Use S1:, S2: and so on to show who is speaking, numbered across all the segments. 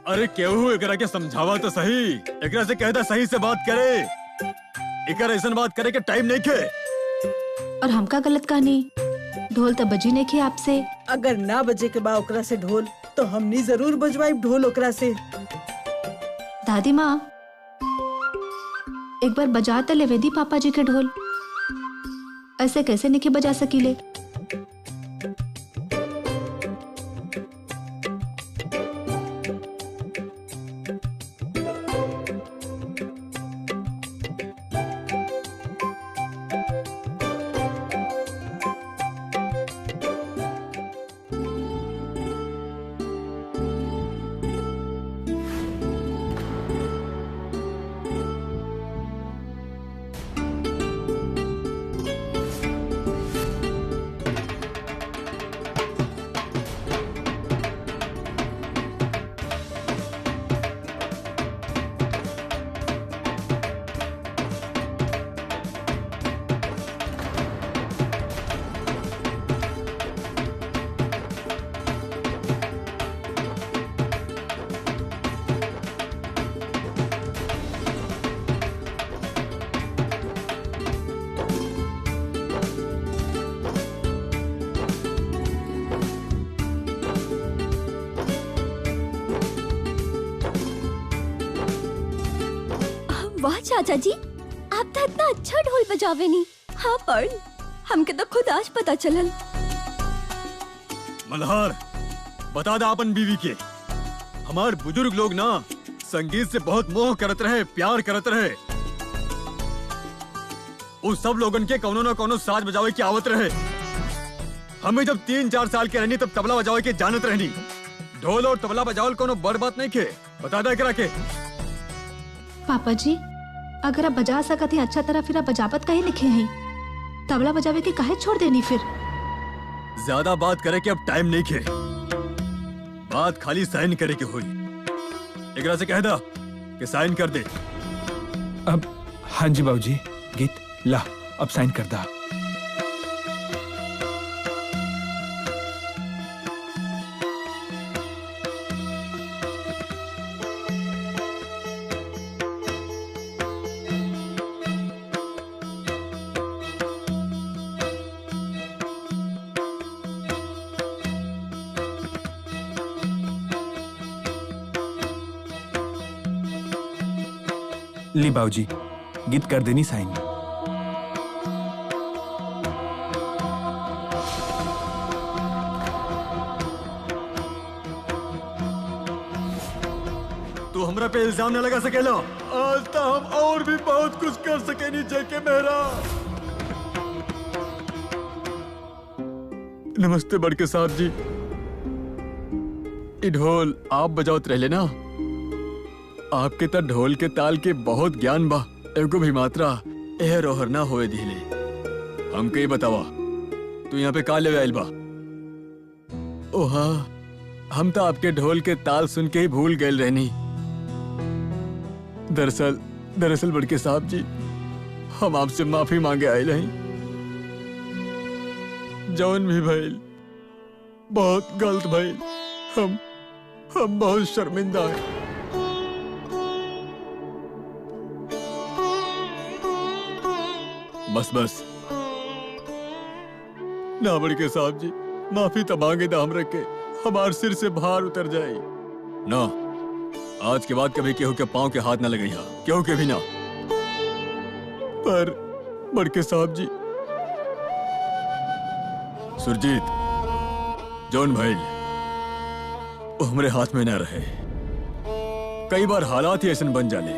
S1: अरे केहू एकरा के समझावा तो सही, एकरा से कहता सही से बात करे, एकर ऐसन बात करे के टाइम नहीं खे।
S2: और हमका गलत कहानी, ढोल तो बजी नहीं खे आपसे।
S3: अगर ना बजे के बा ओकरा से ढोल तो हमनी जरूर बजवाई ढोल ओकरा से।
S2: दादी माँ एक बार बजा तो लेवे दी पापा जी के ढोल, ऐसे कैसे नहीं बजा सकीले।
S4: वाह चाचा जी, आप तो इतना अच्छा ढोल बजावे नहीं। हाँ पर हमके तो खुद आज पता चलल।
S1: मल्हार बता दा अपन बीवी के, हमार बुजुर्ग लोग ना संगीत से बहुत मोह करत रहे, प्यार करत रहे। उस सब लोगन के कौनो ना कौनो साज बजावे की आवत रहे। हमें जब 3-4 साल के रहनी तब तबला बजावे के जानत रहनी। ढोल और तबला बजावल कोनो बड़ बात नहीं के, बता दा एकरा के।
S2: पापा जी अगर आप बजा सकत हैं अच्छा तरह, फिर आप बजावत काहे लिखे हैं? तबला बजावे के काहे छोड़ देनी फिर?
S1: ज्यादा बात करे के अब टाइम नहीं खे, बात खाली साइन करे के हुई। एकरा से कह दा कि साइन कर दे।
S5: अब हाँ जी बाबूजी, गीत ला अब साइन कर दा। ली बाबूजी, गीत कर देनी साइन।
S1: तू हमरा पे इल्जाम न लगा सकेला। आज तो हम और भी बहुत कुछ कर सके नीचे के मेहरा। नमस्ते बड़के साहब जी, ई ढोल आप बजावत रहले ना? आपके तो ढोल के ताल के बहुत ज्ञान बा, एगो भी मात्रा एहर ओहर ना होए दिले। हमके ही बतावा तू यहाँ पे का लेवे आइल बा? ओहा, हम तो आपके ढोल के ताल सुन के ही भूल गए रहनी। दरअसल बड़के साहब जी, हम आपसे माफी मांगे आए नहीं। जौन भी भइल बहुत गलत भइल। हम बहुत शर्मिंदा हैं। बस ना बड़के साहब जी, माफी तो मांगे दा हमरा के, हमार सिर से भार उतर जाए ना। आज के बाद कभी केहू के पांव के हाथ ना लगे, केहू के भी ना। पर बड़के साहब जी, सुरजीत जौन भइल वो हमरे हाथ में ना रहे। कई बार हालात ही ऐसे बन जाले।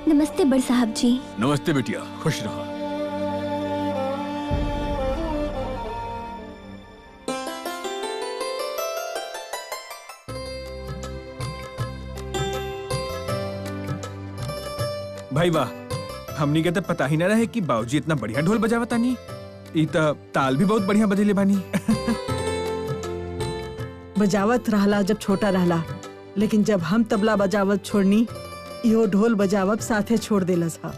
S4: नमस्ते बड़ साहब जी।
S1: नमस्ते बिटिया, खुश रहा।
S5: भाई वाह, हमनी के तो पता ही ना रहे कि बाबूजी इतना बढ़िया ढोल बजावता नहीं। ई तो ताल भी बहुत बढ़िया बजेले बानी।
S3: बजावत रहला जब छोटा रहला, लेकिन जब हम तबला बजावत छोड़नी, इहो ढोल बजावत साथे छोड़ देलस हा।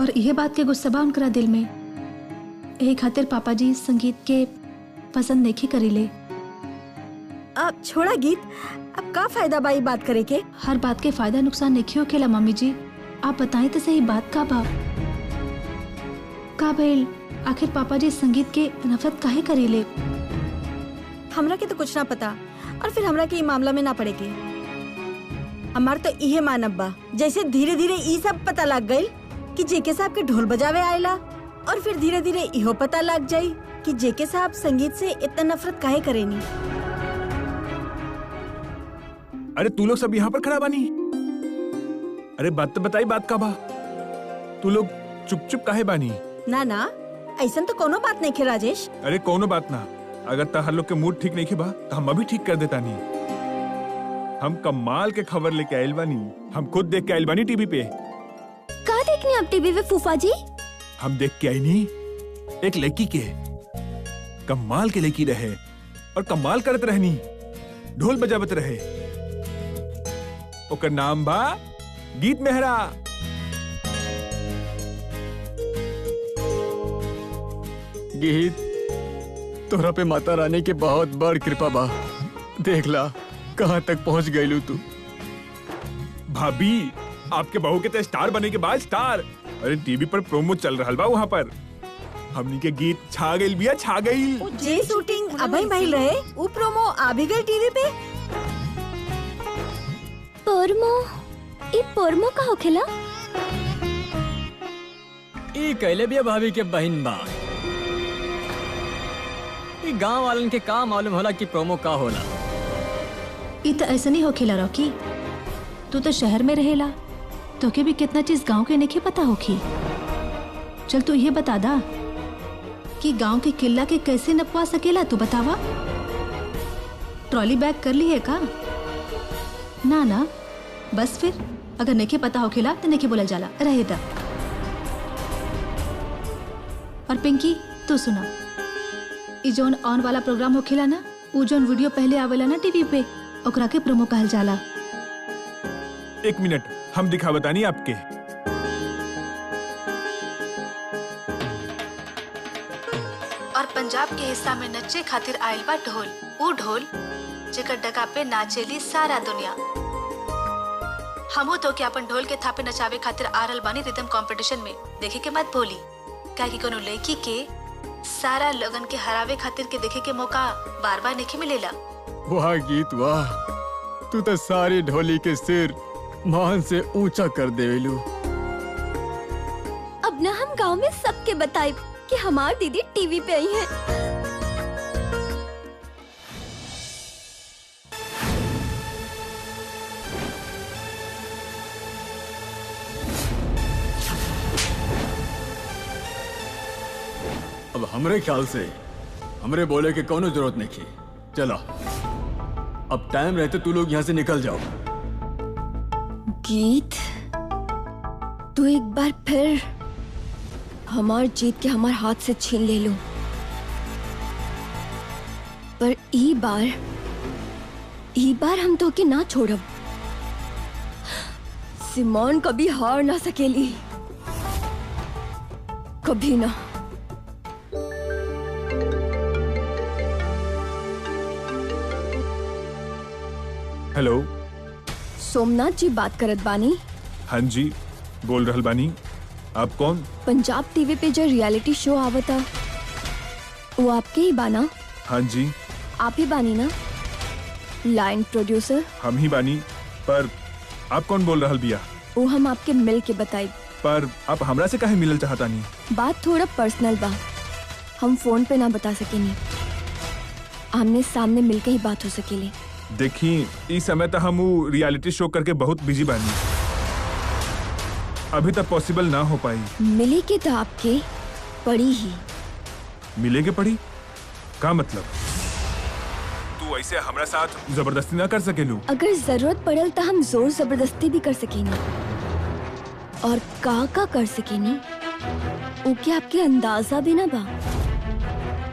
S2: और यह बात के गुस्सा बा उनकरा दिल में, यही खातिर पापा जी संगीत के पसंद नहीं करीले।
S6: अब छोड़ा गीत, अब का फायदा बाई बात करे के?
S2: हर बात के फायदा नुकसान नहीं होखेला मम्मी जी। आप बताएं तो सही बात का बा का भइल? आखिर पापा जी संगीत के नफरत काहे करेले?
S6: हमरा के तो कुछ ना पता, और फिर हमरा के ई मामला में ना पड़े के। हमार तो इहे मानब बा, जैसे धीरे धीरे ई सब पता लग गई कि जेके साहब के ढोल बजावे आयला, और फिर धीरे धीरे इहो पता लग जाई कि जेके साहब संगीत से इतना नफरत काहे करेनी।
S5: अरे तू लोग सब यहाँ पर खड़ा बानी? अरे बात तो बताई, बात का बा? तू लोग चुप चुप काहे बानी?
S6: ना ना, ऐसन तो कोनो बात नहीं खे राजेश।
S5: अरे कोनो बात ना, अगर तहार लोग के मूड ठीक नहीं बा तो हम अभी ठीक कर देता नहीं। हम कमाल के खबर लेके आयल बानी, हम खुद देख के आयल बानी टीवी पे।
S4: का देखनी आप टीवी पे फूफा जी?
S5: हम देख के आई नहीं, एक लड़की के कमाल के लड़की रहे और कमाल करत रहनी, ढोल बजावत रहे। ओकर नाम बा गीत मेहरा।
S1: गीत, तोरा पे माता रानी के बहुत बड़ कृपा बा। देख ला कहाँ तक पहुँच गईलू तू।
S5: भाभी, आपके बहू के तो स्टार बने के बाद स्टार। अरे टीवी पर प्रोमो चल रहा बा, वहाँ पर हमनी के गीत छा गई बिया, छा गई।
S6: जे शूटिंग अभी भइल रहे, वो प्रोमो आ भी गई टीवी पे।
S4: पोरमो का होखेला?
S1: ई कहले बिया भाभी के बहिन बा। ई गांव वालन के का मालूम होला कि प्रोमो का होला।
S2: ई तो ऐसा नहीं होखेला रॉकी, तू तो शहर में रहेला, तोके भी कितना चीज गांव के नहीं पता होखी। चल तू ये बता दा कि गांव के किला के कैसे नपवा सकेला, तू बतावा। ट्रॉली बैग कर ली है का? ना ना, बस फिर अगर नहीं पता होखेला तो नहीं बोला जाला, रहे दा। और पिंकी तू सुना, ई जोन ऑन वाला प्रोग्राम होखेला ना, उ जोन वीडियो पहले आवेला ना टीवी पे, ओकरा के प्रोमो कहल जाला।
S5: एक मिनट, हम दिखा बतानी आपके।
S2: और पंजाब के हिस्सा में नच्चे खातिर आयल बा ढोल, ऊ ढोल जेकर डगा पे नाचेली सारा दुनिया। हमू तो के अपन ढोल के थापे नचावे खातिर आरल बानी रिदम कंपटीशन में। देखे के मत भूली, काहे कि कोनो लड़की के सारा लगन के हरावे खातिर के देखे के मौका बार बार नहीं मिलेला।
S1: वाह गीत वाह, तू तो सारी ढोली के सिर मान से ऊंचा कर देवेलू।
S4: अब ना हम गांव में सबके बताए कि हमार दीदी टीवी पे आई है।
S1: अब हमरे ख्याल से हमरे बोले के कोनो जरूरत नहीं थी। चलो अब टाइम रहते तू लोग यहाँ से निकल जाओ।
S4: गीत, तू एक बार फिर हमार जीत के हमार हाथ से छीन ले लो, पर ई बार हम तो के ना छोड़ब। सिमोन कभी हार ना सकेली, कभी ना।
S5: हेलो,
S4: सोमनाथ जी बात करत बानी।
S5: हाँ जी, बोल रहल बानी। आप कौन?
S4: पंजाब टीवी पे जो रियलिटी शो आवता, वो आपके ही बाना?
S5: हाँ जी।
S4: आप ही बानी ना लाइन प्रोड्यूसर?
S5: हम ही बानी, पर आप कौन बोल रहल बिया?
S4: वो हम आपके मिल के बताई।
S5: पर आप हमरा से काहे मिलल चाहता नहीं?
S4: बात थोड़ा पर्सनल बा, हम फोन पे ना बता सकेनी, आमने सामने मिलके ही बात हो सकेली।
S5: देखी, इस समय तो हम रियलिटी शो करके बहुत बिजी बानी, अभी तक पॉसिबल ना हो पाई।
S4: मिले के तो आपके पड़ी ही।
S5: मिलेगे पड़ी? का मतलब? तू ऐसे हमरा साथ जबरदस्ती ना कर सकेलू?
S4: अगर जरूरत पड़ल तो हम जोर जबरदस्ती भी कर सकेनी, और का कर सकेनी ओके आपके अंदाजा भी ना बा।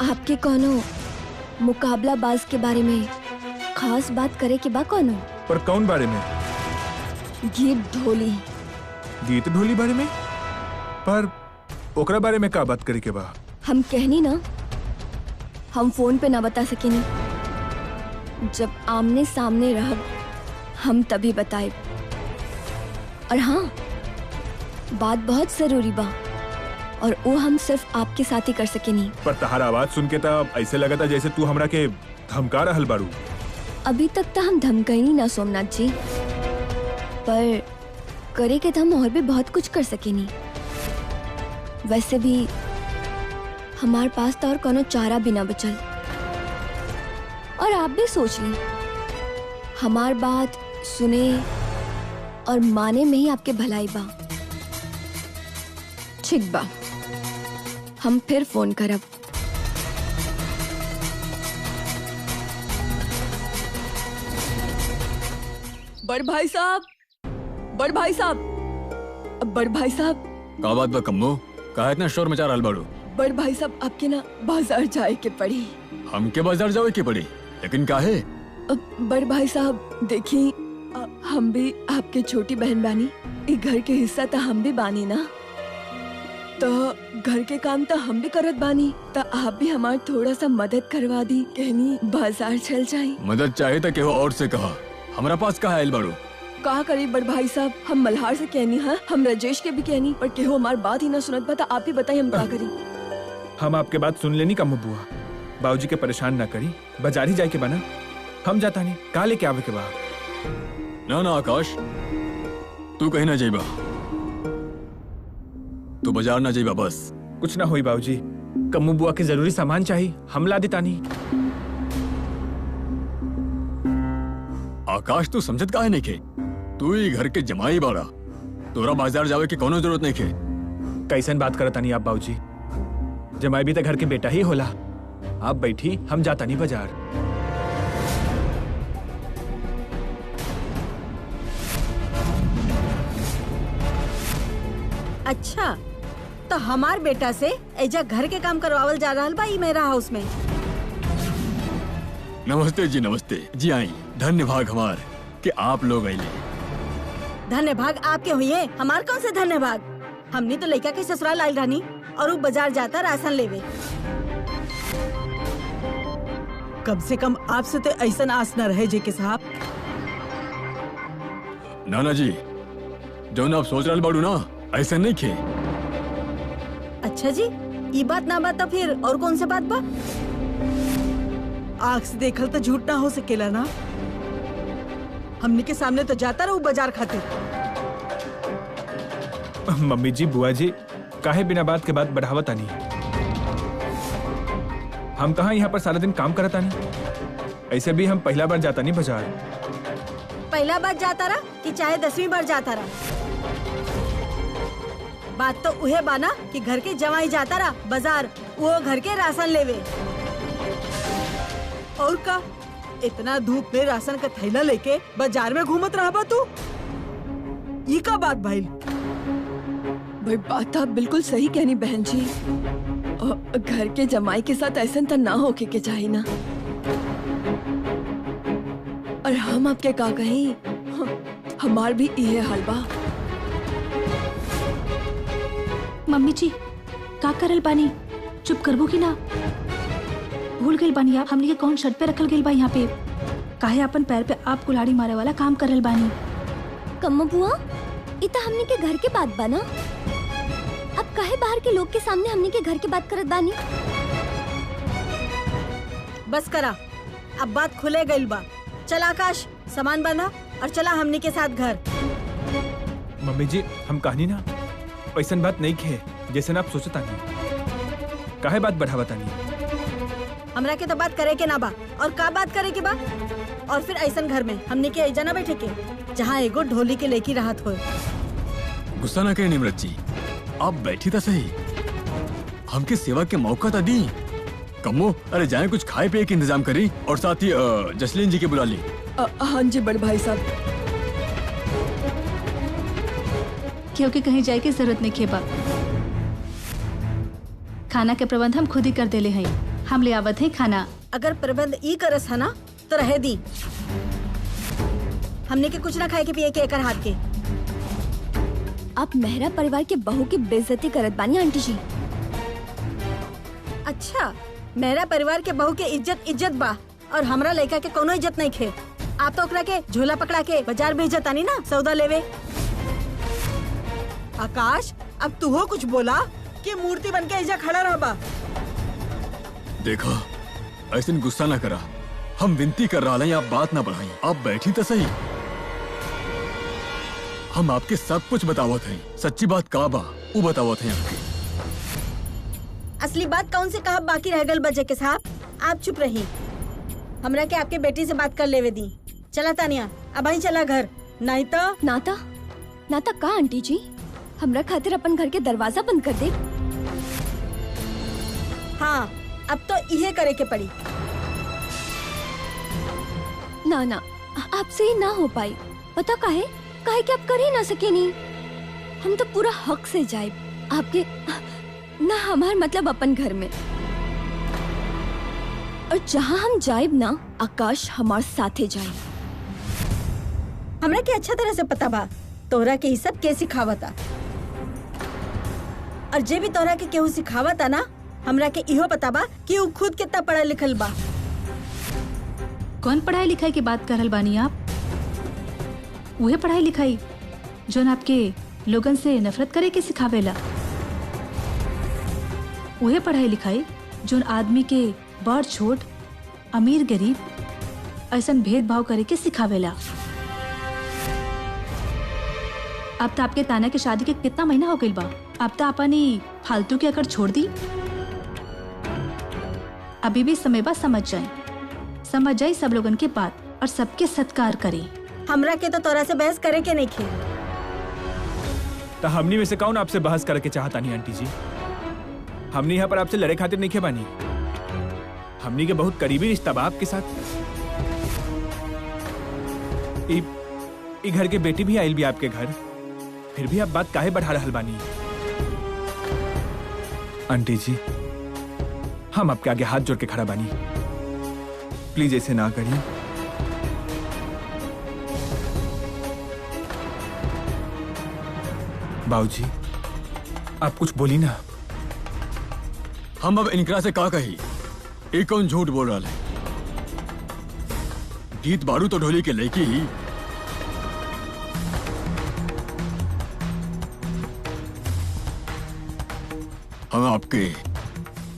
S4: आपके कोनो मुकाबलाबाज के बारे में खास बात करे के बा कोनो?
S5: पर कौन बारे में?
S4: गीत ढोली।
S5: गीत ढोली बारे में? पर ओकरा बारे में का बात करे के बा?
S4: हम कहनी ना, हम फोन पे ना बता सकेनी, जब आमने सामने रहब हम तभी बताए। और हाँ, बात बहुत जरूरी बा और वो हम सिर्फ आपके साथ ही कर सकेनी।
S5: पर तहार आवाज सुन के तब ऐसे लगा था जैसे तू हमरा के धमका रहल बारू।
S4: अभी तक तो हम धमकई ना सोमनाथ जी, पर करे के तो हम और भी बहुत कुछ कर सकेनी। वैसे भी हमारे पास तो और कोनो चारा भी ना बचल। और आप भी सोच ली, हमार बात सुने और माने में ही आपके भलाई बा। ठीक बा, हम फिर फोन करब। बड़ भाई साहब, बड़ भाई साहब, बड़ भाई साहब,
S1: का बात बा कम्मो? का इतना शोर मचा रहल बाड़ू?
S4: बड़ भाई साहब, आपके ना बाजार जाए के पड़ी।
S1: हमके बाजार जावे के पड़ी, लेकिन काहे?
S4: बड़ भाई साहब देखी, हम भी आपके छोटी बहन बानी, ई घर के हिस्सा तो हम भी बानी ना, तो घर के काम तो हम भी करत बानी, तो आप भी हमार थोड़ा सा मदद करवा दी, कहनी बाजार चल जाई।
S1: मदद चाहे तो केहो और से कहा, हमरा पास कहा आइल बाड़ू?
S4: का करी बड़ भाई साहब, हम मल्हार से कहनी है, हम राजेश के भी कहनी, पर केहो हमार बात ही ना सुनत बा, तो आप ही बताइए हम का करी।
S5: हम आपके बात सुन लेनी कम बुआ, बाबूजी के परेशान ना करी, बाजार ही जाए के बना, हम जाता नहीं, कहा लेके आवे के बाद।
S1: ना ना आकाश, तू कहीं ना जाइबा, तू बाजार ना जाइबा बस।
S5: कुछ ना होई बाबूजी, कम्मू बुआ के जरूरी सामान चाहिए, हम ला देता नहीं।
S1: आकाश तू समझत काहे नहीं खे? तू ही घर के जमाई बाड़ा, तोरा बाजार जावे की कोनो जरूरत नहीं खे।
S5: कैसन बात करता नहीं आप बाबूजी, जमाई भी तो घर के बेटा ही होला। आप बैठी, हम जाता नहीं बाजार।
S6: अच्छा, तो हमार बेटा से एजा घर के काम करवावल जा रहल बा ई मेरा हाउस में।
S1: नमस्ते जी, नमस्ते जी, आई धन्य भाग हमार कि आप लोग आइले।
S6: धन्य भाग आपके हुए, हमार कौन से धन्य भाग? हमनी तो लड़का के ससुराल आइल रहनी और वो बाजार जाता राशन लेवे।
S3: कम से कम आपसे तो ऐसा आस न रहे जे के साहब।
S1: नाना जी, जो आप सोच रहल बाड़ू ना, ऐसा नहीं खे।
S6: अच्छा जी, ये बात ना बात तो फिर और कौन से बात बा?
S3: आँख से देखल तो झूठ ना हो सकेला ना। हमने के सामने तो जाता रहू बाजार खातिर।
S5: मम्मी जी, बुआ जी, काहे बिना बात के बात बढ़ावत आनी? हम कहाँ यहाँ पर सारा दिन काम करता नहीं? ऐसे भी हम पहला बार जाता नहीं बाजार।
S6: पहला बार जाता रहा कि चाहे 10वीं बार जाता रहा, बात तो उहे बाना कि घर के जवाई जाता रहा बाजार, वो घर के राशन लेवे।
S3: और का इतना धूप में राशन का थैला लेके बाजार में घूमत रहा तू? ये का बात भाई?
S4: भाई बात आप बिल्कुल सही कहनी बहन जी, और घर के जमाई के साथ ऐसा तो ना होके के चाहिए ना। और हम आपके का कहीं, हमार भी ये हाल बा।
S2: मम्मी जी, का करल बानी? चुप करबो की ना? भूल गइल बानी आप हमनी के कौन शर्त पे रखल गइल बा यहाँ पे? काहे अपन पैर पे आप कुल्हाड़ी मारे वाला काम करल बानी?
S4: कम्मा बुआ, इता हमने के घर के बात बा ना, अब काहे बाहर के लोग के सामने हमने के घर के बात करत बानी?
S6: बस करा, अब बात खुले गइल बा। चल आकाश, सामान बांधा और चला हमनी के साथ घर।
S5: मम्मी जी, हम कहानी ना ऐसन बात नहीं खे जैसे ना आप सोचता नहीं। काहे बात बढ़ावता नहीं?
S6: हमरा के तो बात करे के ना बा, और का बात करे के बा? और फिर ऐसन घर में हमनी के ऐजा ना बैठे के जहाँ एगो ढोली के लेकी राहत हो।
S1: गुस्सा ना करें निमरत जी, आप बैठी था सही, हमके सेवा के मौका तो दी। कम्मो, अरे जाए कुछ खाए पिए के इंतजाम करी, और साथ ही जसलीन जी के बुला ली।
S4: हाँ जी बड़ भाई साहब।
S2: क्योंकि कहीं जाए की जरूरत नहीं खेबा, खाना के प्रबंध हम खुद ही कर देले हैं, हम ले आवत हैं खाना।
S6: अगर प्रबंध ई करस है ना तो रहे दी, हमने के कुछ ना खाए के पिए के एकर हाथ के।
S4: आप मेहरा परिवार के बहू की बेइज्जती करत बानी आंटी जी।
S6: अच्छा, मेरा परिवार के बहू के इज्जत इज्जत बा, और हमरा लड़का के कोनो इज्जत नहीं खे। आप तो ओकरा के झोला पकड़ा के बाजार भेजतानी ना सौदा लेवे।
S3: आकाश, अब तू हो कुछ बोला कि मूर्ति बन के ऐजा खड़ा रहबा।
S1: देखा, ऐसे गुस्सा ना करा। हम विनती कर रहा हैं, आप बात ना बढ़ाई। आप बैठी तो सही। हम आपके सब कुछ बतावत हैं। सच्ची बात का बा वो बतावत हैं आपके।
S6: असली बात कौन से कहा बाकी रह गल बजे के साहब। आप चुप रही। हमरा के आपके बेटी से बात कर लेवे दी। चला तानिया, अब ही चला घर, नहीं तो
S4: नाता नाता का आंटी जी, हमरा खातिर अपन घर के दरवाजा बंद कर दे।
S6: हाँ, अब तो इहे करे के पड़ी।
S4: ना ना, आपसे ही ना हो पाई। पता काहे काहे कि आप कर ही ना सके नहीं। हम तो पूरा हक से जाए आपके ना, हमार मतलब अपन घर में। और जहाँ हम जाएब ना, आकाश हमार साथे जाए।
S6: हमरा के अच्छा तरह से पता बा तोहरा के ई सब के सिखावता। और जे भी तोहरा के केहू सिखावता ना, हमरा के इहो पता बा कि ऊ खुद कितना पढ़ा लिखल बा।
S2: कौन पढ़ाई लिखाई की बात करल बानी आप? वह पढ़ाई लिखाई जोन आपके लोगन से नफरत करे के सिखावेला। वह पढ़ाई लिखाई जोन आदमी के बड़ छोट, अमीर गरीब ऐसन भेदभाव करे के सिखावेला। अब तो आपके ताना के शादी के कितना महीना हो गइल बा। अब तो अपनी फालतू के अकर छोड़ दी। अभी भी समय बा, समझ जाए सब लोगन के बात और सबके सत्कार करे।
S6: हमरा के तो तोरा से बहस करे के नहीं खे।
S5: तो हमनी में से कौन आपसे बहस करके चाहता नहीं आंटी जी? हमनी यहाँ पर आपसे लड़े खातिर नहीं खे बानी। हमनी के बहुत करीबी रिश्ता बा आपके साथ। ई घर के बेटी भी आयल भी आपके घर, फिर भी आप बात काहे बढ़ा रहल बानी? आंटी जी, हम आपके आगे हाथ जोड़ के खड़ा बानी। प्लीज ऐसे ना करिए। बाबूजी, आप कुछ बोली ना।
S1: हम अब इनकरा से का कही? एक कौन झूठ बोल रहा है? गीत बारू तो ढोली के लड़की ही। हम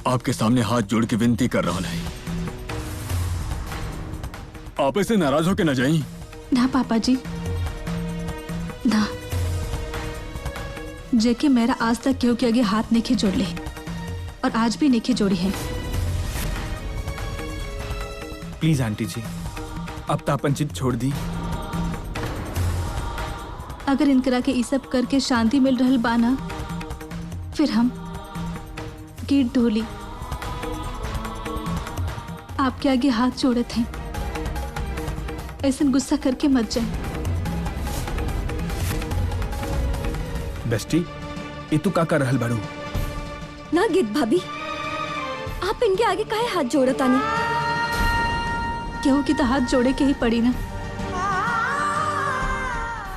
S1: आपके सामने हाथ जोड़ के विनती कर रहा है, आप ऐसे नाराज होके न जाइए।
S2: ना पापा जी, ना। जेके मेरा आज तक केहू के आगे हाथ नहीं जोड़ ले और आज भी नहीं जोड़ी है।
S5: प्लीज आंटी जी, अब तो अपन जिद छोड़ दी।
S2: अगर इनकरा के ई सब करके शांति मिल रहल बाना, फिर हम गीत ढोली आपके आगे हाथ जोड़े थे। ऐसा गुस्सा करके मत जाए।
S5: बेस्टी, ये तू का कर रहल बारू?
S4: ना गीत भाभी, आप इनके आगे काहे हाथ जोड़ता नहीं?
S2: केहू के तो हाथ जोड़े के ही पड़ी ना,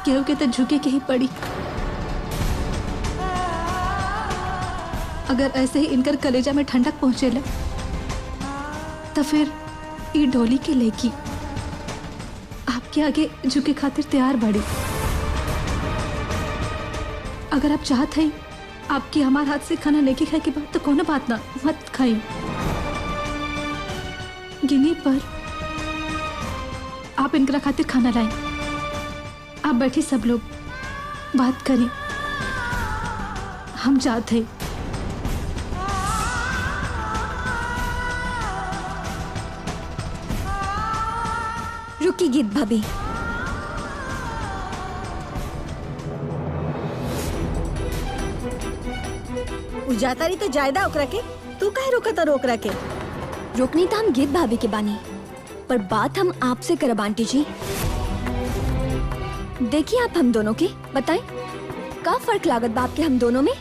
S2: केहू के तो झुके के ही पड़ी। अगर ऐसे ही इनकर कलेजा में ठंडक पहुंचेला तो फिर ये ढोली के लेकी आपके आगे झुके खातिर तैयार बड़ी। अगर आप चाहते हैं आपकी हमारे हाथ से खाना लेके खाए के बाद, तो कोनो बात ना, मत खाइए। गिनी पर आप इनकरा खातिर खाना लाएं। आप बैठे सब लोग बात करें, हम जाते हैं।
S4: रुकी गीत भाभी,
S6: उजातारी तो जायदा ओकरा के, तू काहे रोकता रोकरा के?
S4: रोकनी तो हम गीत भाभी के बानी, पर बात हम आपसे करब आंटी जी। देखिए आप हम दोनों की बताएं, का फर्क लागत बा आपके हम दोनों में?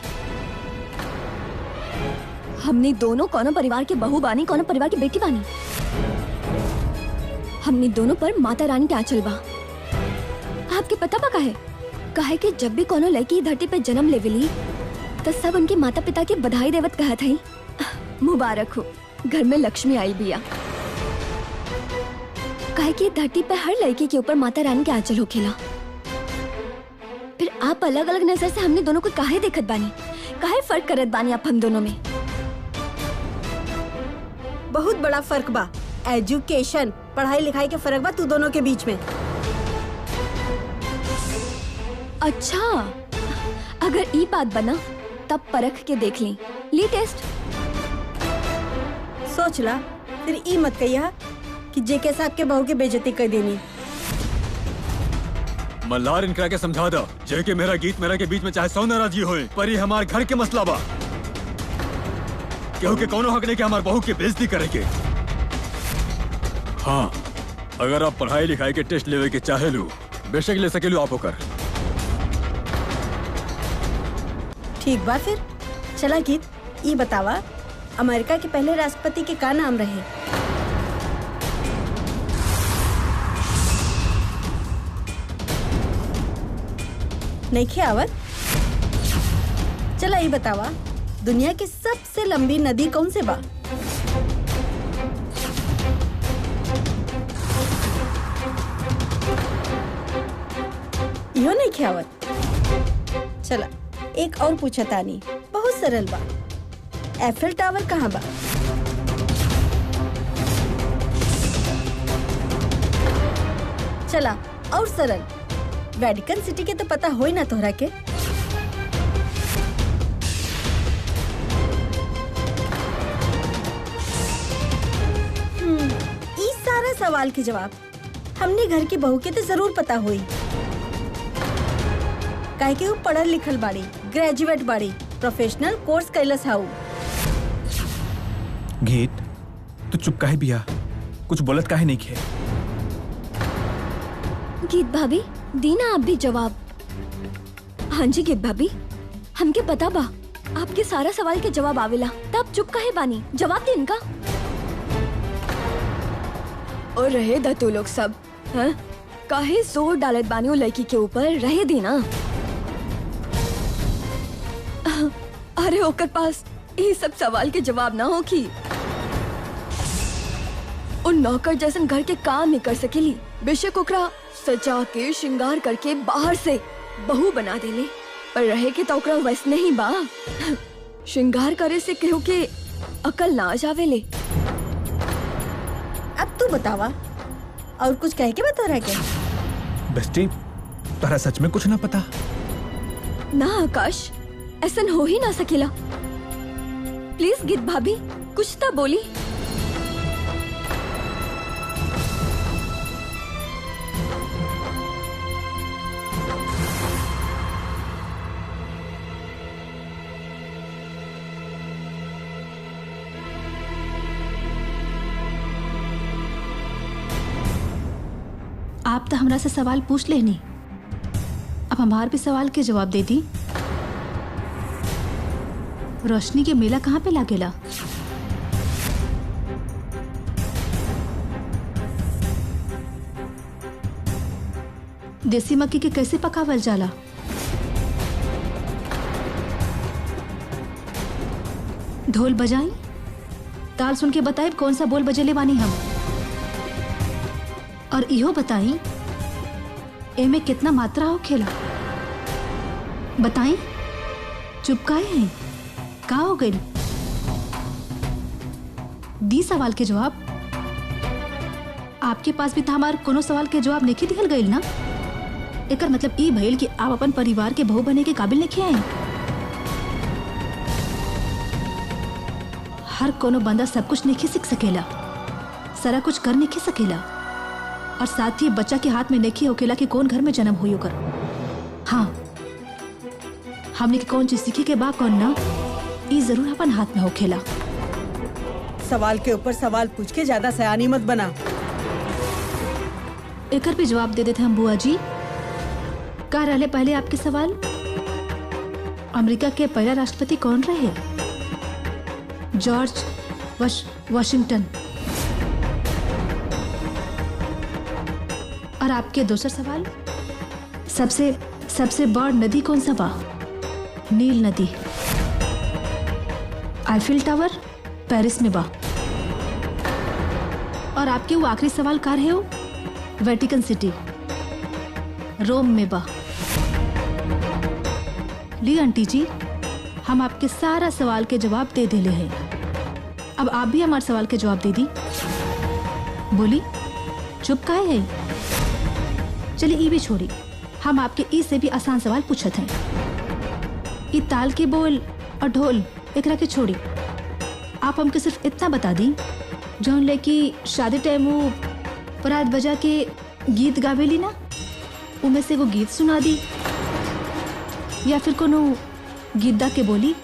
S4: हमने दोनों कोनो परिवार के बहू बानी, कोनो परिवार की बेटी बानी। हमने दोनों पर माता रानी के आंचल बा। आपके पता बा काहे कि जब भी कोनो लड़की धरती पे जन्म लेवेली तो सब उनके माता पिता की बधाई देवत कहत हई, मुबारक हो, घर में लक्ष्मी आई बिया। काहे कि धरती पे हर लड़की के ऊपर माता रानी के आंचल होखेला। फिर आप अलग अलग नजर से हमने दोनों को काहे देखत बानी, काहे फर्क करत बानी आप हम दोनों में?
S6: बहुत बड़ा फर्क बा। एजुकेशन, पढ़ाई लिखाई के फर्क बा तू दोनों के बीच में।
S4: अच्छा, अगर ई बात बना तब परख के देख ली टेस्ट।
S6: सोच ला, फिर ई मत कहिया कि जेके साहब के बहू के बेइज्जती कर देनी।
S1: मल्हार इनकरा के समझा दो जे के मेरा गीत मेरा के बीच में चाहे 100 नाराजगी होए, पर ये हमार घर के मसला बा। केहू के कोनो हक नहीं के हमार बहू के बेइज्जती करे के। हाँ, अगर आप पढ़ाई लिखाई के टेस्ट लेवे के चाहे लो, बेशक ले सकेलू आप होकर।
S6: ठीक बा, फिर चला गीत, ई बतावा अमेरिका के पहले राष्ट्रपति के का नाम रहे? नहीं आवत? चला ई बतावा दुनिया की सबसे लंबी नदी कौन से बा? यो नहीं खियावत। चला एक और पूछा तानी, बहुत सरल बा। एफिल टावर कहाँ बा? चला और सरल, वेटिकन सिटी के तो पता होई ना तोहरा के? ई सारा सवाल के जवाब हमने घर की बहू के तो जरूर पता होई, काहे कि वो पढ़ल लिखल बाड़ी, ग्रेजुएट बाड़ी, प्रोफेशनल कोर्स कैलस हाउ।
S5: गीत, तू चुप काहे बिया? कुछ बोलत काहे नहीं खे?
S4: गीत भाभी, दीना आप भी जवाब। हाँ जी गीत भाभी, हमके पता बा आपके सारा सवाल के जवाब आवेला, तब चुप काहे बानी? जवाब दे इनका। और रहे दा तू लोग सब, हाँ? काहे जोर डालत बानी वो लड़की के ऊपर? रहे दी ना। अरे ओकर पास ये सब सवाल के जवाब ना हो कि उन नौकर जैसन घर के काम नहीं कर सकेली। बेशक ओकरा सजा के श्रृंगार करके बाहर से बहू बना देले, पर रहे के तो ओकरा वैसे नहीं बा। श्रृंगार करे से केहू के अकल ना जावेले।
S6: अब तू बतावा, और कुछ कह के बता रहा क्या?
S5: बेस्टी, तारा सच में कुछ ना पता?
S4: ना आकाश, ऐसा हो ही ना सकेला। प्लीज गीत भाभी कुछ तो बोली।
S2: आप तो हमरा से सवाल पूछ लेनी, अब हमार भी सवाल के जवाब दे दी। रोशनी के मेला कहाँ पे लागेला? देसी मक्की के कैसे पकावल जाला? ढोल बजाई, ताल सुन के बताए कौन सा बोल बजेले बानी हम। और इहो बताई एमे कितना मात्रा हो खेला? बताई, चुप काहे हैं? का हो गई? दी सवाल के जवाब। आपके पास भी था हमार कोनो सवाल के जवाब नहीं दिहल गईल ना? एकर मतलब ई भइल कि आप अपन परिवार के बहू बने के काबिल नहीं आए। हर कोनो बंदा सब कुछ नहीं सीख सकेला, सारा कुछ कर नहीं सकेला, और साथ ही बच्चा के हाथ में नहीं होकेला कि कौन घर में जन्म हुई होकर। हाँ, हमने की कौन चीज सीखे के बा कौन ना, ये जरूर अपन हाथ में होखेला।
S3: सवाल के ऊपर सवाल पूछ के ज्यादा सयानी मत बना।
S2: एकर भी जवाब दे देते हम बुआ जी। का रहले पहले आपके सवाल? अमेरिका के पहला राष्ट्रपति कौन रहे? George Washington. और आपके दूसरा सवाल, सबसे बड़ नदी कौन सा बा? नील नदी। आईफिल टावर पेरिस में बा। और आपके वो आखिरी सवाल का रहे हो वेटिकन सिटी रोम में बा। ली आंटी जी, हम आपके सारा सवाल के जवाब दे दिले हैं। अब आप भी हमारे सवाल के जवाब दे दी। बोली चुप काहे है? चलिए ई भी छोड़ी, हम आपके ई से भी आसान सवाल पूछत हैं। ई ताल के बोल और ढोल एकरा के छोड़ी, आप हमके सिर्फ इतना बता दी जौन ले कि शादी टाइम वो परात बजा के गीत गावेली ना, उनमें से वो गीत सुना दी, या फिर कोनो गीतदा के बोली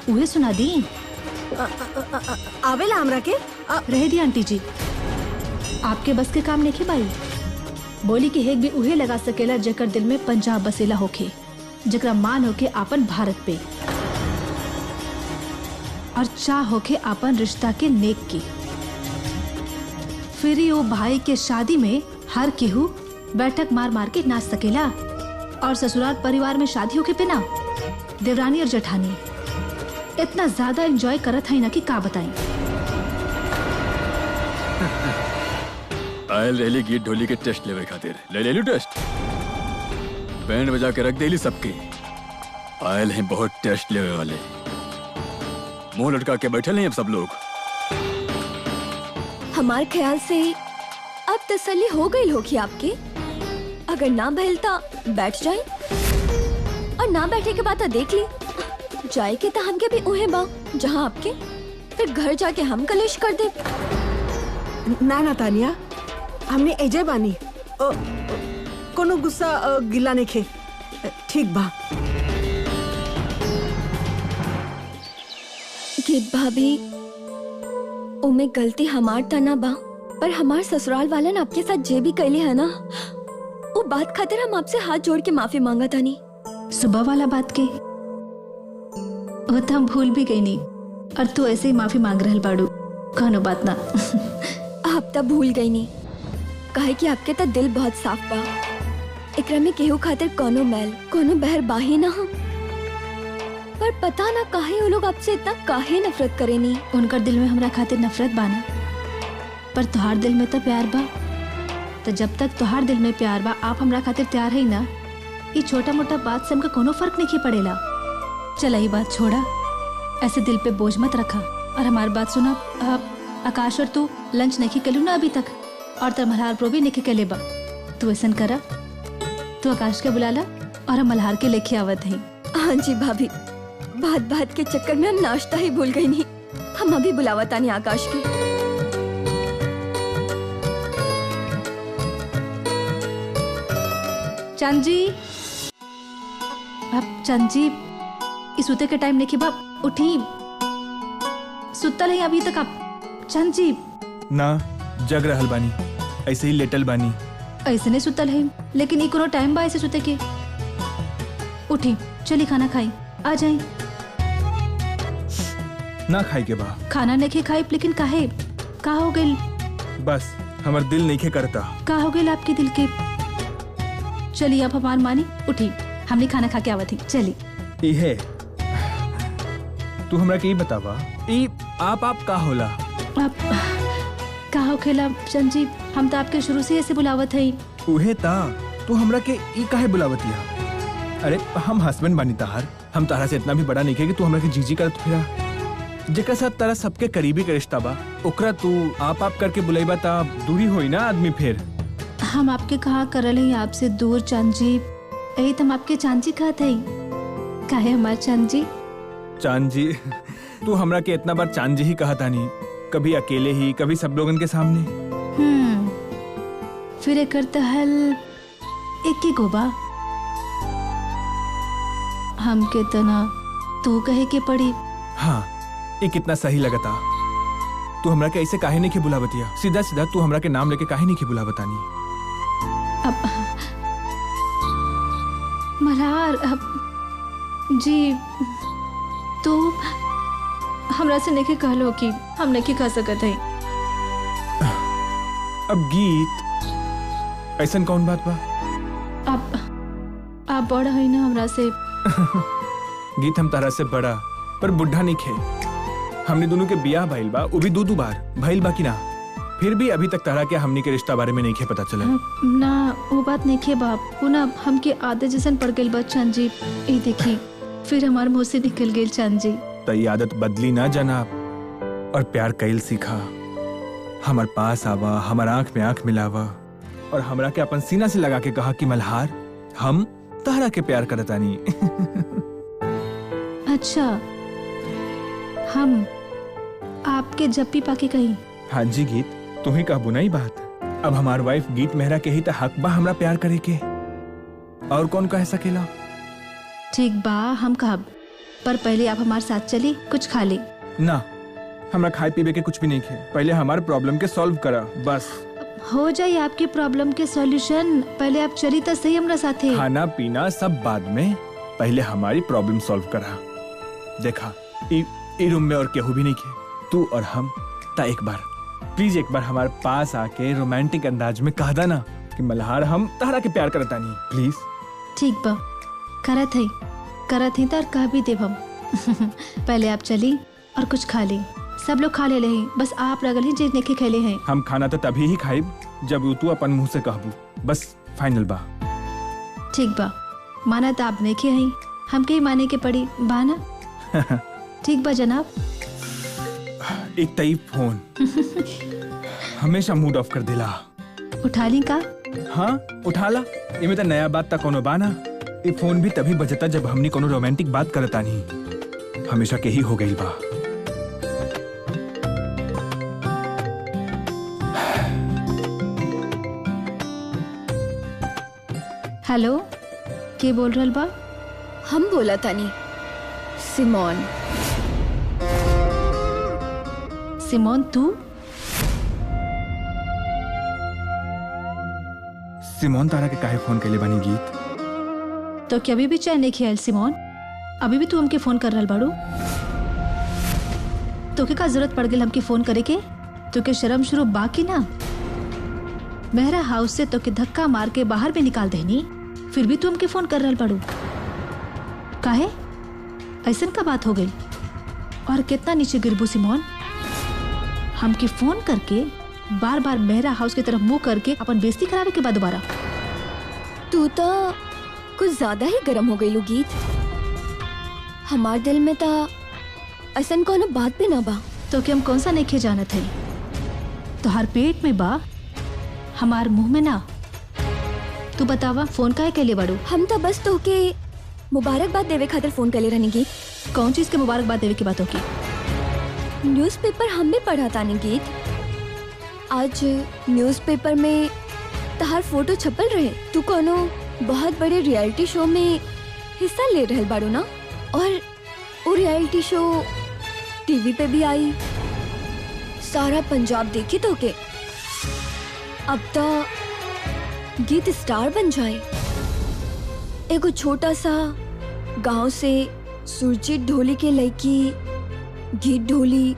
S2: उहे सुना दी।
S6: आवेला हमरा के
S2: रह दी आंटी जी, आपके बस के काम नहीं बाई। बोली कि हेक भी उहे लगा सकेला जेकर दिल में पंजाब बसेला होके, जकरा मान होके आपन भारत पे, और चाह होके आपन रिश्ता के नेक की। फिर वो भाई के शादी में हर केहू बैठक मार मार के नाच सकेला, और ससुराल परिवार में शादी होके पे ना देवरानी और जेठानी इतना ज्यादा एंजॉय करत है ना कि का बताएं।
S1: आयल रहली गीत ढोली के टेस्ट लेवे खातिर ले लू टेस्ट। बैंड बजा के रख देली सबके। आयल हैं बहुत टेस्ट लेवे वाले। मुंह लटका के बैठे हैं अब सब लोग।
S4: हमारे ख्याल से अब तसल्ली हो गई होगी आपके। अगर ना बहलता बैठ जाए, और ना बैठे के बाद देख ली जाए के तो हमके भी उहे बा जहाँ आपके, फिर घर जाके हम कलेश कर दे।
S3: ना ना तानिया, हमने एजे बानी, कोनो गुस्सा गिला नहीं खे, ठीक बा।
S4: गीत भाभी, उमे गलती हमार तना बा, पर हमार ससुराल वालन आपके साथ जे भी कैले है ना, वो बात खातिर हम आपसे हाथ जोड़ के माफी मांगा तानी।
S2: सुबह वाला बात के वो तो हम भूल भी गई नहीं, और तू ऐसे ही माफी मांग रहल बाड़ू, कोनो बात ना।
S4: आप तब भूल गई नहीं, काहे कि आपके तो दिल बहुत साफ बा। एकरा में केहू खातिर कोनो मैल कोनो बहर बाही ना हम, पर पता ना काहे वो लोग आपसे इतना काहे नफरत करे नहीं।
S2: उनकर दिल में हमरा खातिर नफरत बाना, पर तुहार दिल में तो प्यार बा। तो जब तक तुहार दिल में प्यार बा, आप हमरा खातिर तैयार है ना, ये छोटा मोटा बात से हमका कोनो फर्क नहीं पड़ेला। चला ये बात छोड़ा, ऐसे दिल पे बोझ मत रखा, और हमारी बात सुना। आकाश और तू लंच नहीं कलू ना अभी तक, और तर मल्हार प्रो भी नहीं कले बा। तू ऐसा करा, तू आकाश के बुला ला और हम मल्हार के लेके आवत है।
S4: हाँ जी भाभी, बात बात के चक्कर में हम नाश्ता ही भूल गई नहीं। हम अभी बुलावता नहीं आकाश के।
S2: चंद जी, अब चंद जी इस उते के टाइम नहीं बाप, उठी सुतल है अभी तक आप। चंद जी
S5: ना जग रहल बानी, ऐसे ही लेटल बानी।
S2: ऐसे नहीं सुतल है, लेकिन ई कोनो टाइम बा ऐसे सुते के। उठी चली खाना खाई, आ जाए।
S5: ना खाई के बा,
S2: खाना नहीं खाई, लेकिन काहे, का हो गइल?
S5: बस हमार दिल नहीं करता।
S2: का हो गइल आपके दिल के? चलिए अब हमार मानी, उठी हमने खाना खा के आवत ही। चली
S5: इहे तू हमरा के ई बतावा, ई आप का होला?
S2: अब का हो खेला चंद जी, हम तो आपके शुरू से ऐसे बुलावत है।
S5: उहे ता तू हमरा के ई काहे बुलावतिया? अरे हम हस्बैंड बानी ताहार, हम तारा से इतना भी बड़ा नहीं के कि तू हमरा के जीजी करत फिरा। जेकरा साथ तारा सबके करीबी के रिश्ता बा, ओकरा तू आप करके बुलाईबा ता दूरी होई ना आदमी। फिर
S2: हम आपके कहा करल है आपसे दूर चंद जी, यही तो हम आपके चांद जी कहते हैं। काहे हमार चांद जी?
S5: चांद जी, तू हमरा के इतना बार चांद जी ही कहा था नहीं, कभी अकेले ही, कभी सब लोगन के सामने।
S2: फिर एक करता हल एक ही गोबा, हम के तना तू कहे के पड़ी।
S5: हाँ, ये कितना सही लगता। तू हमरा के ऐसे काहे नहीं के बुलावतिया? सीधा सीधा तू हमरा के नाम लेके काहे नहीं के बुलावतानी?
S2: अब मल्हार, अब जी तू हमरा से नहीं कहलो कि हम नहीं कह सकत है।
S5: अब गीत ऐसा कौन बात बा?
S2: अब आप बड़ा है ना हमरा से।
S5: गीत हम तारा से बड़ा पर बुढ़ा नहीं खे। हमने दोनों के बियाह भइल बा, वो भी दो बार भइल बा कि ना? फिर भी अभी तक तारा के हमनी के रिश्ता बारे में नहीं खे पता चला।
S2: ना वो बात नहीं खे बाप, वो ना हमके आदत जैसन पड़ गई बा चांद जी। ये देखी फिर हमारे मुंह से निकल गई चांद जी।
S5: तो ये आदत बदली ना जनाब, और प्यार कैल सीखा। हमार पास आवा, हमार आंख में आंख मिलावा, और हमरा के अपन सीना से लगा के कहा कि मल्हार हम तारा के प्यार करतानी।
S2: अच्छा, हम आपके जप्पी पाके कही।
S5: हाँ जी गीत, तू ही कहबू नहीं बात। अब हमार वाइफ गीत मेहरा के ही तो हक बा हमरा प्यार करे के, और कौन कह सकेला।
S2: ठीक बा, हम कहब, पर पहले आप हमारे साथ चली, कुछ खा ली।
S5: ना, हमरा खाए पीबे के कुछ भी नहीं खे। पहले हमारे प्रॉब्लम के सॉल्व करा बस।
S2: हो जाए आपकी प्रॉब्लम के सॉल्यूशन, पहले आप चली तो सही हमरा साथे।
S5: खाना पीना सब बाद में, पहले हमारी प्रॉब्लम सॉल्व करा। देखा ई रूम में और केहू भी नहीं खे, तू और हम। ता एक बार प्लीज, एक बार हमारे पास आके रोमांटिक अंदाज में कह देना कि मल्हार हम तारा के प्यार करता नहीं, प्लीज।
S2: ठीक बा, करत ही तो कह भी देव हम। पहले आप चली और कुछ खा ली। सब लोग खा ले रही, बस आप रगल ही जे नेके खेले हैं।
S5: हम खाना तो तभी ही खाइब जब तू अपन मुंह से कहबू, बस फाइनल बा।
S2: ठीक बा, माना तो आप नेके हैं, हमके ही माने के पड़ी बा ना। ठीक बा जनाब।
S5: एक तई फोन हमेशा मूड ऑफ कर दिला।
S2: उठा ली का?
S5: हाँ उठा ला, इमे तो नया बात ता कोनो बाना। ये फोन भी तभी बजता जब हमनी कोनो रोमांटिक बात करता नहीं। हमेशा के ही हो गई बा।
S2: हेलो, के बोल रहल बा?
S4: हम बोला तानी, सिमोन।
S2: सिमोन तू?
S5: सिमोन तारा के काहे फोन कैले बनी गीत?
S2: तो क्या अभी भी चैन नहीं खियाल सिमोन? अभी भी तू हमके फोन कर रहल बाड़ू? तो क्या जरूरत पड़ गई हमके फोन करे के? तो के शर्म शुरू बाकी ना? मेहरा हाउस से तो के धक्का मार के बाहर भी निकाल देनी, फिर भी तू हमके फोन कर रहल बाड़ू? काहे? ऐसन का बात हो गई? और कितना नीचे गिरबू सिमोन? हमके फोन करके बार बार मेहरा हाउस की तरफ मुंह करके अपन बेइज्जती करावे के बाद दोबारा?
S4: तू तो कुछ ज्यादा ही गर्म हो गई लो गीत। हमार दिल में तो ऐसा कोनो बात भी ना बा।
S2: तो कि हम कौन सा नहीं जानत है? तो हर पेट में बा, हमार मुंह में ना। तू बतावा फोन काहे कैले बाड़ू?
S4: हम तो बस तो के मुबारकबाद देवे खातिर फोन कैले रहनी गीत।
S2: कौन चीज के मुबारकबाद देवे की बातों की?
S4: न्यूज़पेपर हम भी पढ़ा तानी गीत। आज न्यूज़पेपर में तहार फोटो छपल रहे। तू कोनो बहुत बड़े रियलिटी शो में हिस्सा ले रहल बाड़ू ना? और वो रियलिटी शो टीवी पे भी आई, सारा पंजाब देखी तो के। अब तो गीत स्टार बन जाए। एगो छोटा सा गांव से सुरजीत ढोली के लड़की गीत ढोली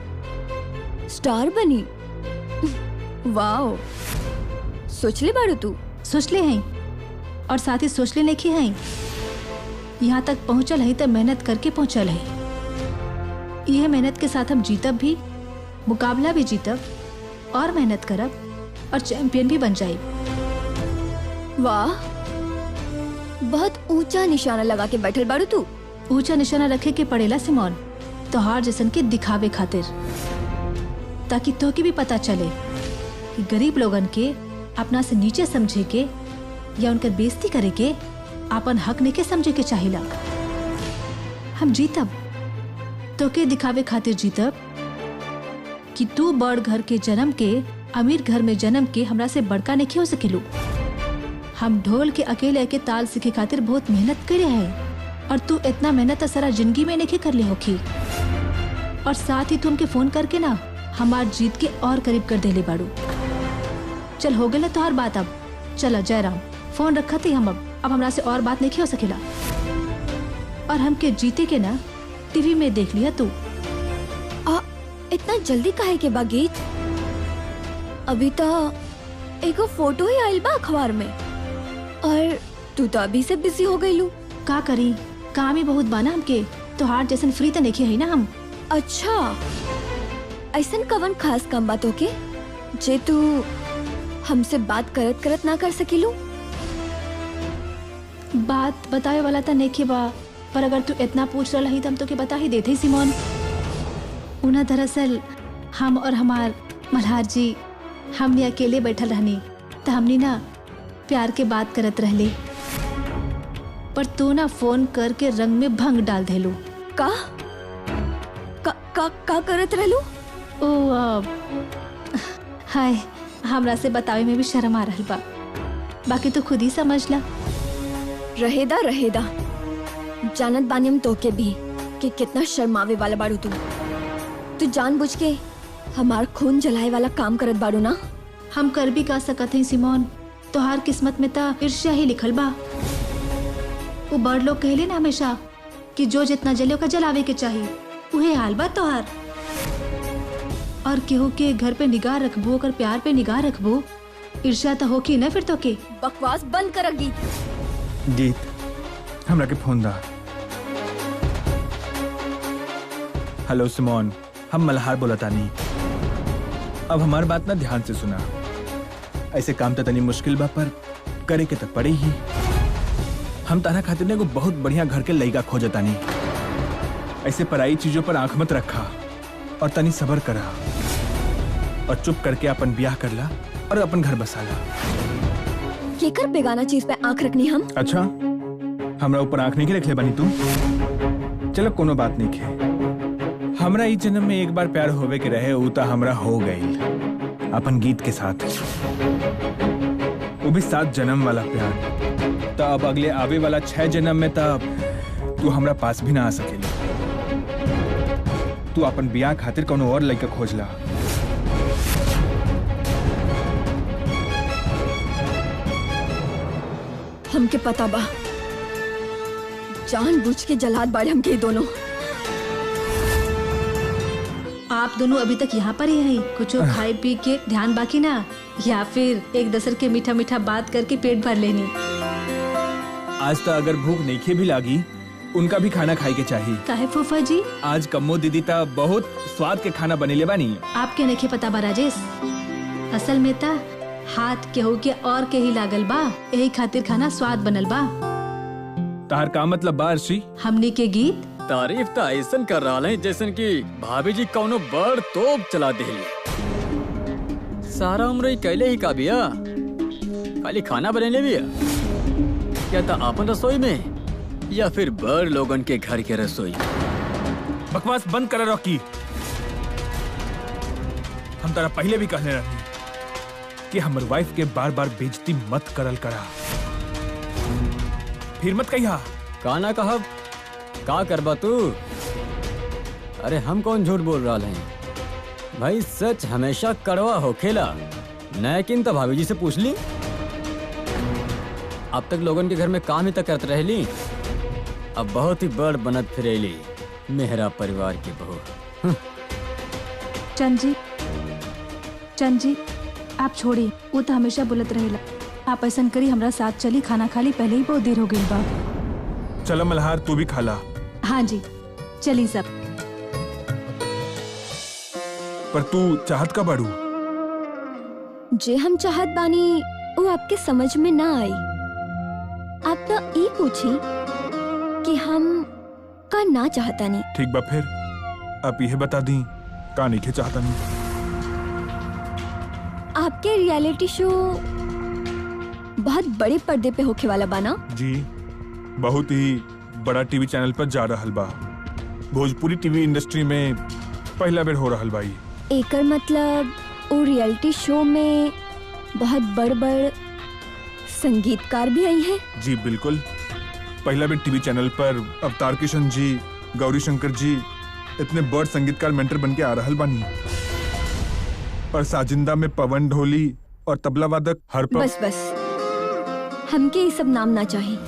S4: स्टार बनी। वाओ, सोच ले बाड़ू तू?
S2: सोच ले हैं, और साथ ही सोच ले नहीं हैं। यहाँ तक पहुँचल है तो मेहनत करके पहुँचल है। यह मेहनत के साथ हम जीतब भी, मुकाबला भी जीतब, और मेहनत करब और चैंपियन भी बन जाए।
S4: वाह, बहुत ऊंचा निशाना लगा के बैठल बाड़ू तू।
S2: ऊंचा निशाना रखे के पड़ेला सिमोन, तोहार जैसन के दिखावे खातिर, ताकि तो की भी पता चले कि गरीब लोगन के अपना से नीचे समझे के या उनकर बेइज्जती करे के अपन हक नहीं के समझे के चाहिला। हम जीतब, तो के दिखावे खातिर जीतब कि तू बड़ घर के जन्म के, अमीर घर में जन्म के हमरा से बड़का नहीं हो सकेलू। हम ढोल के अकेले के ताल सीखे खातिर बहुत मेहनत करे हैं, और तू इतना मेहनत सारा जिंदगी में नहीं कर ले होखी। और साथ ही तू हमके फोन करके ना हमार जीत के और करीब कर देले बाड़ू। चल हो गया तो हर बात। अब चला जयराम, फोन रखा थी हम। अब हमरा से और बात नहीं हो सकेला। और हमके जीते के ना टीवी में देख लिया तू।
S4: इतना जल्दी काहे के बा गीत? अभी तो एगो फोटो ही आइल बा अखबार में, और तू तो अभी से बिजी हो गई लू।
S2: का करी, काम ही बहुत बाना हमके। तो हार जैसन फ्री तो नहीं है ना हम।
S4: अच्छा, ऐसन कवन खास काम बात होके जे तू हमसे बात करत करत ना कर सकिलू?
S2: बात बतावे वाला था नहीं बा, पर अगर तू इतना पूछ रहा ही तो हम तो के बता ही देते सिमोन। उन्हें दरअसल हम और हमार मल्हार जी हमने अकेले बैठल रहनी तो हमने ना प्यार के बात करत रहली, पर तू ना फोन करके रंग में भंग डाल देलू।
S4: का का करत रहलू?
S2: ओ हाय, हमरा से बतावे में भी शर्म आ रहल बा, बाकी तो खुद ही समझ ला।
S4: रहेदा जानत बानी हम तोके भी कि कितना शर्मावे वाला बाड़ू तू जानबूझ के हमार खून जलाए वाला काम करत बाड़ू ना।
S2: हम कर भी का सकत हैं सिमोन, तोहार किस्मत में ता ईर्ष्या ही लिखल बा। वो बड़ लोग कहले ना हमेशा कि जो जितना जले ओका जलावे के चाहिए, उहे हाल बा तोहार। और केहू के घर पे निगाह रखबो, ओकर प्यार पे निगाह रखबो, ईर्ष्या तो होकी ना फिर तो के।
S4: बकवास बंद कर
S5: गीत, हमरा के फोन दा। हेलो सिमोन, हम मल्हार बोलतानी। अब हमार बात ना ध्यान से सुना। ऐसे काम तो तनी मुश्किल बा, पर करे के तो पड़े ही। हम तारा खातिर ने को बहुत बढ़िया घर के लइका खोजतानी। ऐसे पराई चीजों पर आंख मत रखा और तनी सबर करा और चुप करके अपन ब्याह कर ला और अपन घर बसा ला।
S4: केकर बेगाना चीज पे आंख रखनी हम?
S5: अच्छा, हमरा ऊपर आंख नहीं के रखले बानी तुम? चलो कोनो बात नहीं के। हमरा इस जन्म में एक बार प्यार होवे के रहे, ऊ तो हमरा हो गई अपन गीत के साथ, वो भी 7 जन्म वाला प्यार। तो अब अगले आवे वाला 6 जन्म में तब तू हमरा पास भी ना आ सकेली। तू अपन बियाह खातिर कोनो और लड़का खोज ला।
S4: हमके पता बा, जानबूझ के जलाद बाड़े हमके दोनों।
S2: आप दोनों अभी तक यहाँ पर ही हैं, कुछ खाए पी के ध्यान बाकी ना, या फिर एक दूसरे के मीठा मीठा बात करके पेट भर लेनी?
S5: आज तो अगर भूख नहीं भी लागी, उनका भी खाना खाए के चाहिए।
S2: काहे फूफा जी?
S5: आज कम्मो दीदी ता बहुत स्वाद के खाना बनेले बानी।
S2: आपके नहीं पता बा राजेश, असल में ता हाथ केहू के और के ही लागल बा, यही खातिर खाना स्वाद बनल बा।
S5: तार का मतलब बा अर्शी?
S2: हमनी के गीत
S1: तारीफ तो ऐसन कर रहा है जैसन कि भाभी जी कौनो बड़ तोप चला देली। सारा उम्र कैले ही का बिया, खाली खाना बनेले बिया, क्या था अपन रसोई में या फिर बड़ लोगन के घर के रसोई?
S5: बकवास बंद कर रॉकी। हम तारा पहले भी कहने रहे कि हमर वाइफ के बार बार बेइज्जती मत करल करा, फिर मत कहिया।
S1: का ना कहब, का करबा तू? अरे हम कौन झूठ बोल रहा है भाई, सच हमेशा कड़वा होखेला। लेकिन तो भाभी जी से पूछ ली, अब तक लोगन के घर में काम ही तक करते रहली, अब बहुत ही बड़ बनत फिरेली मेहरा परिवार की बहू।
S2: चंद जी आप छोड़ी, वो तो हमेशा बोलत रहेला। आप ऐसा करी, हमरा साथ चली, खाना खा ली, पहले ही बहुत देर हो गई बा।
S5: चलो मल्हार, तू भी खा ला।
S2: हाँ जी चली सब।
S5: पर तू चाहत का बाड़ू?
S4: जे हम चाहत बानी वो आपके समझ में ना आई। आप तो ये पूछी कि हम का ना चाहता नहीं।
S5: ठीक बा, फिर आप यह बता दी का नहीं के चाहता नहीं।
S4: आपके रियलिटी शो बहुत बड़े पर्दे पे होके वाला बाना
S5: जी, बहुत ही बड़ा टीवी चैनल पर जा रहल बा। भोजपुरी टीवी इंडस्ट्री में पहला बेर हो रहल बा।
S4: एकर मतलब वो रियलिटी शो में बहुत बड़ संगीतकार भी आई है?
S5: जी बिल्कुल, पहला बेर टीवी चैनल पर अवतार किशन जी, गौरी शंकर जी इतने बड़ संगीतकार मेंटर बन के आ रहल बानी। और साजिंदा में पवन ढोली और तबला वादक हर
S4: बस हमके ये सब नाम ना चाहिए।